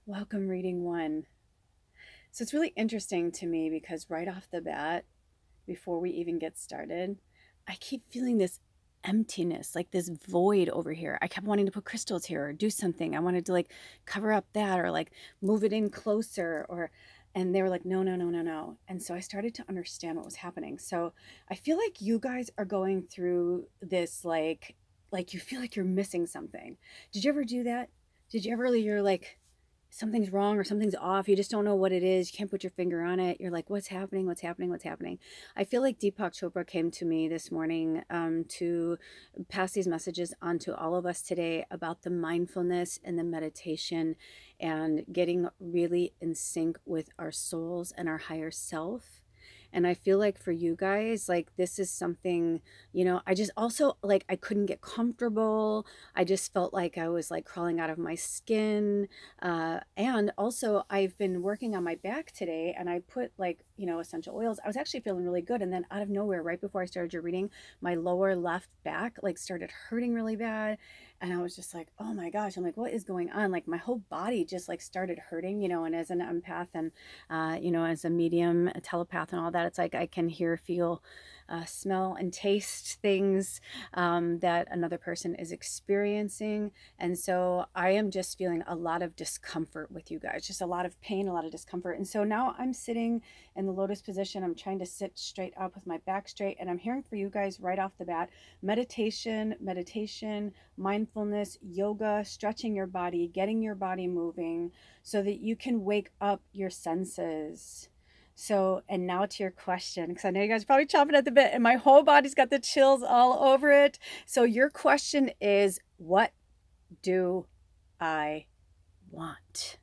Welcome, reading one. So it's really interesting to me because right off the bat, before we even get started, I keep feeling this emptiness, like this void over here. I kept wanting to put crystals here or do something. I wanted to like cover up that or like move it in closer and they were like, no, no, no, no, no. And so I started to understand what was happening. So I feel like you guys are going through this like you feel like you're missing something. Did you ever do that? Did you ever, you're like, something's wrong or something's off. You just don't know what it is. You can't put your finger on it. You're like, what's happening? What's happening? What's happening? I feel like Deepak Chopra came to me this morning to pass these messages on to all of us today about the mindfulness and the meditation and getting really in sync with our souls and our higher self. And I feel like for you guys, like this is something, I just also like I couldn't get comfortable. I just felt like I was like crawling out of my skin. And also, I've been working on my back today and I put like, essential oils. I was actually feeling really good. And then out of nowhere, right before I started your reading, my lower left back like started hurting really bad. And I was just like, oh my gosh, I'm like, what is going on? Like my whole body just like started hurting, and as an empath and, as a medium, a telepath and all that, it's like I can hear, feel, smell, and taste things that another person is experiencing. And so I am just feeling a lot of discomfort with you guys, just a lot of pain, a lot of discomfort. And so now I'm sitting in the lotus position. I'm trying to sit straight up with my back straight. And I'm hearing for you guys right off the bat, meditation, mindfulness, yoga, stretching your body, getting your body moving so that you can wake up your senses. So, and now to your question, because I know you guys are probably chomping at the bit and my whole body's got the chills all over it. So your question is, what do I want?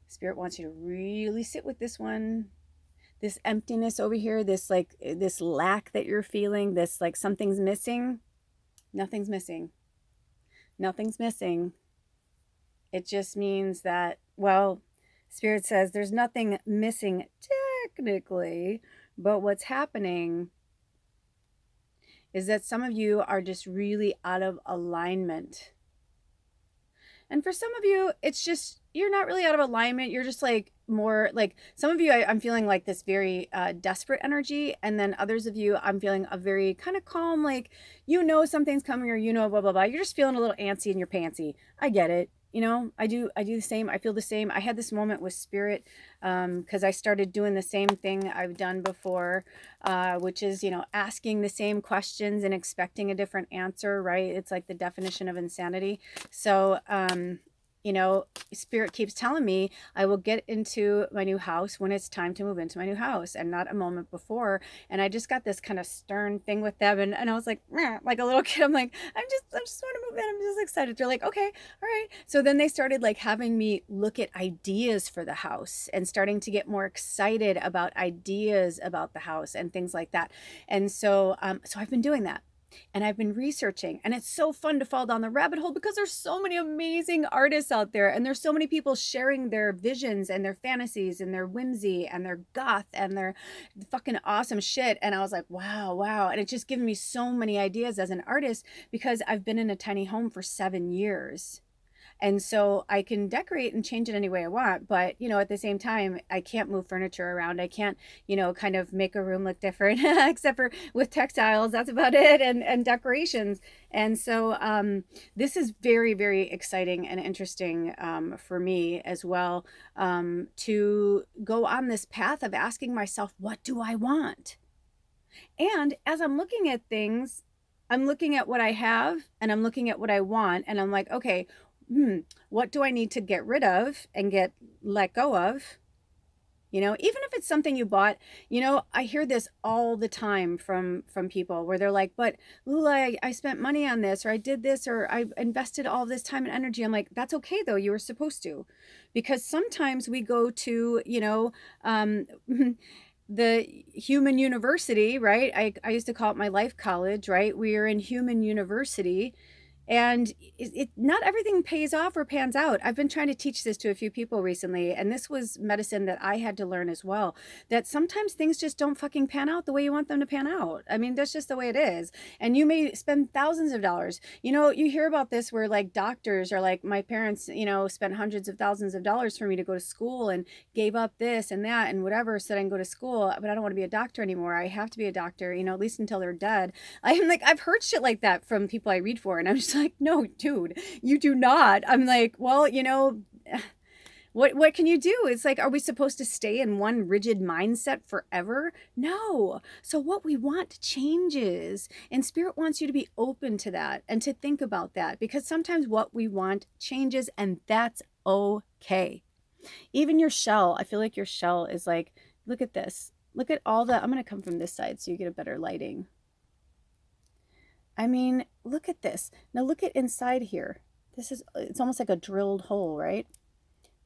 Spirit wants you to really sit with this one. This emptiness over here, this lack that you're feeling, this like something's missing. Nothing's missing. Nothing's missing. It just means that, well, Spirit says there's nothing missing technically, but what's happening is that some of you are just really out of alignment. And for some of you, it's just, you're not really out of alignment. You're just like more like some of you, I'm feeling like this very desperate energy. And then others of you, I'm feeling a very kind of calm, like, something's coming or, blah, blah, blah. You're just feeling a little antsy in your pantsy. I get it. I do the same. I feel the same. I had this moment with Spirit because I started doing the same thing I've done before, which is, asking the same questions and expecting a different answer, right? It's like the definition of insanity. So, Spirit keeps telling me I will get into my new house when it's time to move into my new house and not a moment before. And I just got this kind of stern thing with them. And I was like, meh, like a little kid, I'm like, I just want to move in. I'm just excited. They're like, okay, all right. So then they started like having me look at ideas for the house and starting to get more excited about ideas about the house and things like that. And so I've been doing that. And I've been researching, and it's so fun to fall down the rabbit hole because there's so many amazing artists out there, and there's so many people sharing their visions and their fantasies and their whimsy and their goth and their fucking awesome shit. And I was like, wow. And it's just given me so many ideas as an artist because I've been in a tiny home for 7 years. And so I can decorate and change it any way I want. But, at the same time, I can't move furniture around. I can't, kind of make a room look different, except for with textiles. That's about it. And decorations. And so this is very, very exciting and interesting for me as well, to go on this path of asking myself, what do I want? And as I'm looking at things, I'm looking at what I have and I'm looking at what I want. And I'm like, okay, what do I need to get rid of and let go of? Even if it's something you bought, I hear this all the time from people where they're like, but Lula, I spent money on this, or I did this, or I invested all this time and energy. I'm like, that's okay though. You were supposed to, because sometimes we go to, the human university, right? I used to call it my life college, right? We are in human university And not everything pays off or pans out. I've been trying to teach this to a few people recently, and this was medicine that I had to learn as well. That sometimes things just don't fucking pan out the way you want them to pan out. I mean, that's just the way it is. And you may spend thousands of dollars. You know, you hear about this where like doctors are like, my parents, you know, spent hundreds of thousands of dollars for me to go to school and gave up this and that and whatever so that I can go to school, but I don't want to be a doctor anymore. I have to be a doctor, you know, at least until they're dead. I'm like, I've heard shit like that from people I read for, and I'm just like, no, dude, you do not. I'm like, well, you know, what can you do? It's like, are we supposed to stay in one rigid mindset forever? No. So what we want changes, and spirit wants you to be open to that and to think about that, because sometimes what we want changes, and that's okay. Even your shell, I feel like your shell is like, look at this. Look at all the, I'm going to come from this side so you get a better lighting. I mean, look at this. Now look at inside here. This is, it's almost like a drilled hole, right?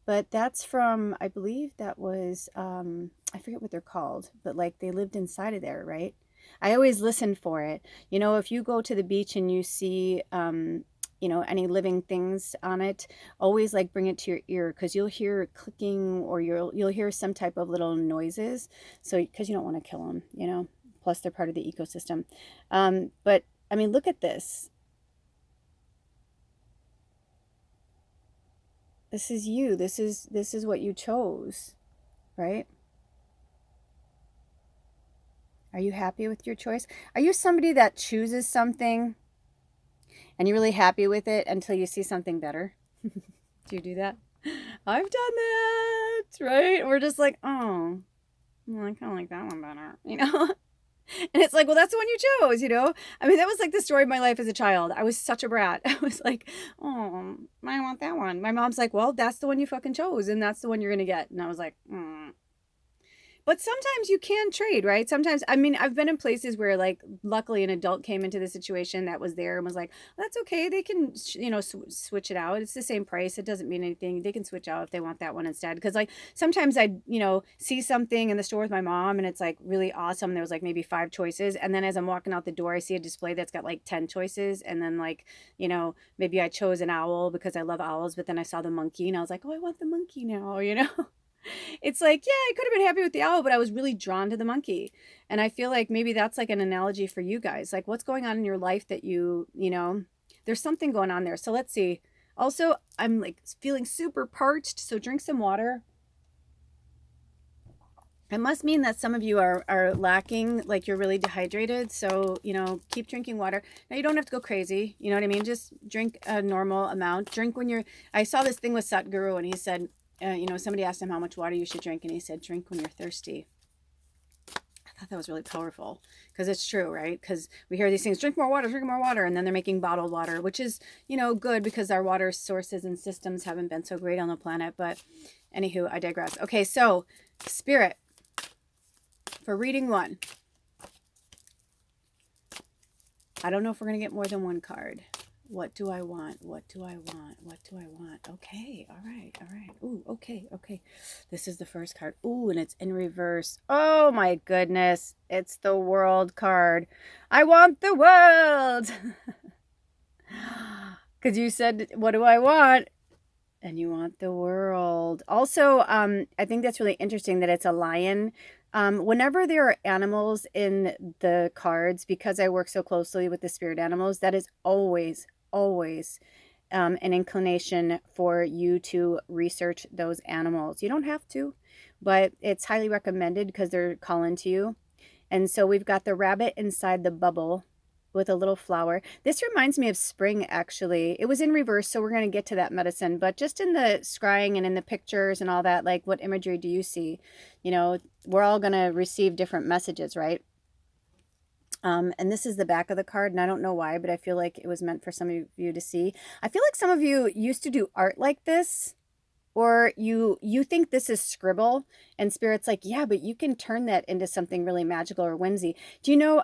But that's from, I believe that was, I forget what they're called, but like they lived inside of there, right? I always listen for it. You know, if you go to the beach and you see, you know, any living things on it, always like bring it to your ear, because you'll hear clicking, or you'll hear some type of little noises. So, because you don't want to kill them, you know, plus they're part of the ecosystem. But I mean, look at this. This is you. This is what you chose, right? Are you happy with your choice? Are you somebody that chooses something and you're really happy with it until you see something better? Do you do that? I've done that, right? We're just like, oh, well, I kind of like that one better, you know? And it's like, well, that's the one you chose, you know? I mean, that was like the story of my life as a child. I was such a brat. I was like, oh, I want that one. My mom's like, well, that's the one you fucking chose, and that's the one you're going to get. And I was like, But sometimes you can trade, right? Sometimes, I mean, I've been in places where, like, luckily an adult came into the situation that was there and was like, that's okay. They can, you know, switch it out. It's the same price. It doesn't mean anything. They can switch out if they want that one instead. Because, like, sometimes I, you know, see something in the store with my mom and it's like really awesome. There was like maybe 5 choices. And then as I'm walking out the door, I see a display that's got like 10 choices. And then, like, you know, maybe I chose an owl because I love owls. But then I saw the monkey and I was like, oh, I want the monkey now, you know? It's like, yeah, I could have been happy with the owl, but I was really drawn to the monkey. And I feel like maybe that's like an analogy for you guys. Like, what's going on in your life that you know, there's something going on there. So let's see. Also, I'm like feeling super parched, so drink some water. It must mean that some of you are lacking, like you're really dehydrated. So, you know, keep drinking water. Now, you don't have to go crazy. You know what I mean? Just drink a normal amount. Drink when you're, I saw this thing with Satguru, and he said, you know, somebody asked him how much water you should drink, and he said, drink when you're thirsty. I thought that was really powerful, because it's true, right? Because we hear these things, drink more water, and then they're making bottled water, which is, you know, good because our water sources and systems haven't been so great on the planet. But anywho, I digress. Okay, so spirit for reading 1. I don't know if we're going to get more than 1 card. What do I want? What do I want? What do I want? Okay. All right. All right. Ooh, okay. Okay. This is the first card. Ooh, and it's in reverse. Oh my goodness. It's the world card. I want the world. Because you said, what do I want? And you want the world. Also, I think that's really interesting that it's a lion. Whenever there are animals in the cards, because I work so closely with the spirit animals, that is always, always an inclination for you to research those animals. You don't have to, but it's highly recommended because they're calling to you. And so we've got the rabbit inside the bubble with a little flower. This reminds me of spring, actually. It was in reverse, so we're going to get to that medicine. But just in the scrying and in the pictures and all that, like, what imagery do you see? You know, we're all going to receive different messages, right? And this is the back of the card, and I don't know why, but I feel like it was meant for some of you to see. I feel like some of you used to do art like this, or you think this is scribble, and spirit's like, yeah, but you can turn that into something really magical or whimsy. Do you know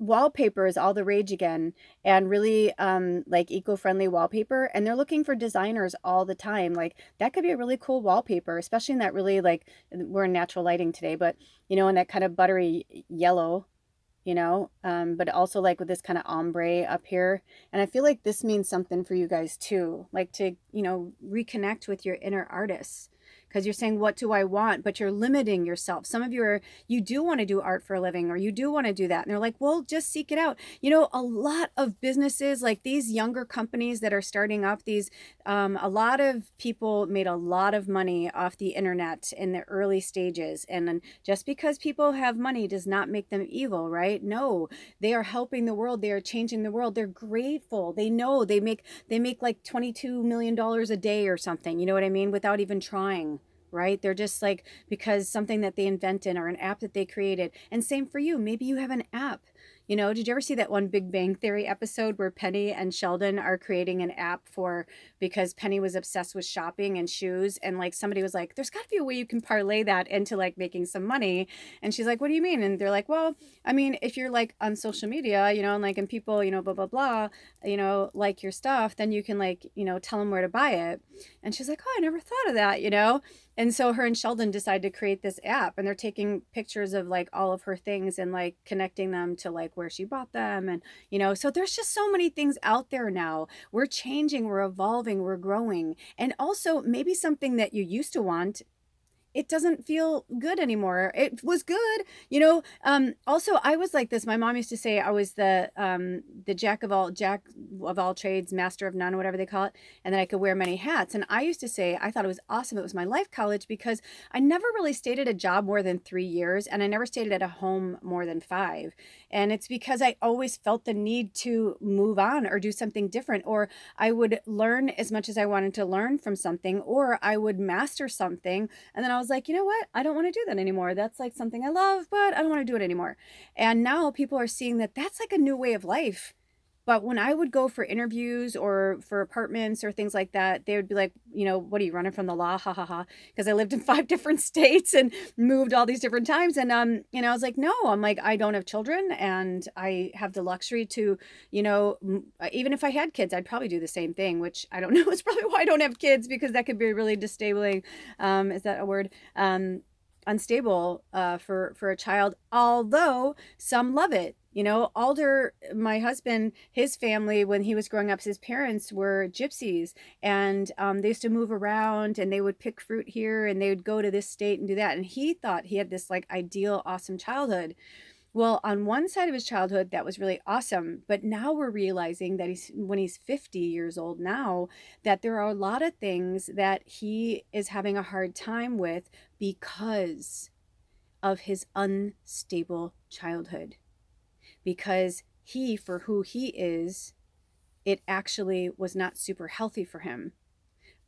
wallpaper is all the rage again, and really like eco-friendly wallpaper, and they're looking for designers all the time. Like, that could be a really cool wallpaper, especially in that really, like, we're in natural lighting today, but you know, in that kind of buttery yellow. but also like with this kind of ombre up here. And I feel like this means something for you guys too, like to, reconnect with your inner artists. Because you're saying, what do I want? But you're limiting yourself. Some of you you do want to do art for a living, or you do want to do that. And they're like, well, just seek it out. A lot of businesses, like these younger companies that are starting up, a lot of people made a lot of money off the internet in the early stages. And then just because people have money does not make them evil, right? No, they are helping the world. They are changing the world. They're grateful. They know they make like $22 million a day or something. You know what I mean? Without even trying. Right? They're just like, because something that they invented or an app that they created. And same for you. Maybe you have an app. Did you ever see that one Big Bang Theory episode where Penny and Sheldon are creating an app because Penny was obsessed with shopping and shoes, and like somebody was like, there's got to be a way you can parlay that into like making some money. And she's like, what do you mean? And they're like, well, I mean, if you're like on social media, and like, and people, blah, blah, blah, like your stuff, then you can like, tell them where to buy it. And she's like, oh, I never thought of that. And so her and Sheldon decide to create this app, and they're taking pictures of like all of her things and like connecting them to like where she bought them. And, so there's just so many things out there now. We're changing, we're evolving, we're growing. And also maybe something that you used to want, it doesn't feel good anymore. It was good, also I was like this. My mom used to say I was the jack of all trades, master of none, whatever they call it, and that I could wear many hats. And I used to say I thought it was awesome. It was my life college, because I never really stayed at a job more than 3 years, and I never stayed at a home more than 5. And it's because I always felt the need to move on or do something different, or I would learn as much as I wanted to learn from something, or I would master something. And then I was like, you know what? I don't want to do that anymore. That's like something I love, but I don't want to do it anymore. And now people are seeing that that's like a new way of life. But when I would go for interviews or for apartments or things like that, they would be like, what are you, running from the law? Ha ha ha. Because I lived in 5 different states and moved all these different times. And, I was like, no, I'm like, I don't have children, and I have the luxury to, even if I had kids, I'd probably do the same thing, which I don't know. It's probably why I don't have kids, because that could be really disabling. Is that a word? Unstable for a child, although some love it. Alder, my husband, his family, when he was growing up, his parents were gypsies, and they used to move around, and they would pick fruit here, and they would go to this state and do that. And he thought he had this like ideal, awesome childhood. Well, on one side of his childhood, that was really awesome. But now we're realizing that when he's 50 years old now, that there are a lot of things that he is having a hard time with because of his unstable childhood. Because he, for who he is, it actually was not super healthy for him.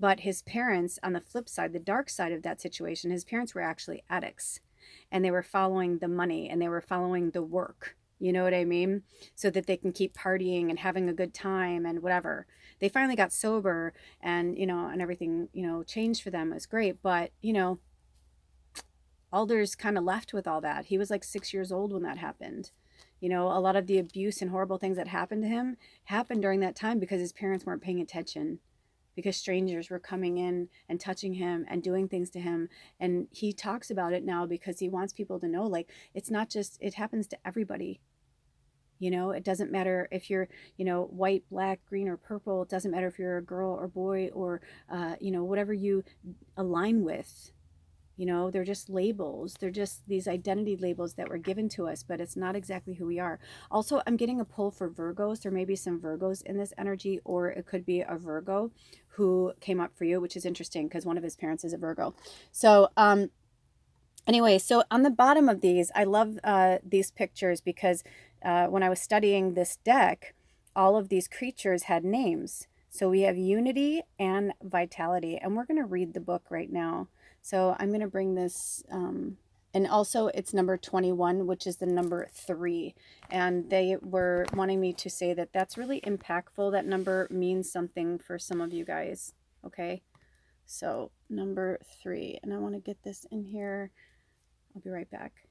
But his parents, on the flip side, the dark side of that situation, his parents were actually addicts, and they were following the money, and they were following the work. You know what I mean? So that they can keep partying and having a good time and whatever. They finally got sober, and, and everything, changed for them. It was great. But, Alder's kind of left with all that. He was like 6 years old when that happened. A lot of the abuse and horrible things that happened to him happened during that time because his parents weren't paying attention, because strangers were coming in and touching him and doing things to him. And he talks about it now because he wants people to know, like, it's not just, it happens to everybody. It doesn't matter if you're, white, black, green, or purple. It doesn't matter if you're a girl or boy or, whatever you align with. They're just labels. They're just these identity labels that were given to us, but it's not exactly who we are. Also, I'm getting a pull for Virgos. There may be some Virgos in this energy, or it could be a Virgo who came up for you, which is interesting because one of his parents is a Virgo. So, anyway, so on the bottom of these, I love these pictures because when I was studying this deck, all of these creatures had names. So we have unity and vitality, and we're going to read the book right now. So I'm going to bring this, and also it's number 21, which is the number 3. And they were wanting me to say that that's really impactful. That number means something for some of you guys. Okay. So number 3, and I want to get this in here. I'll be right back.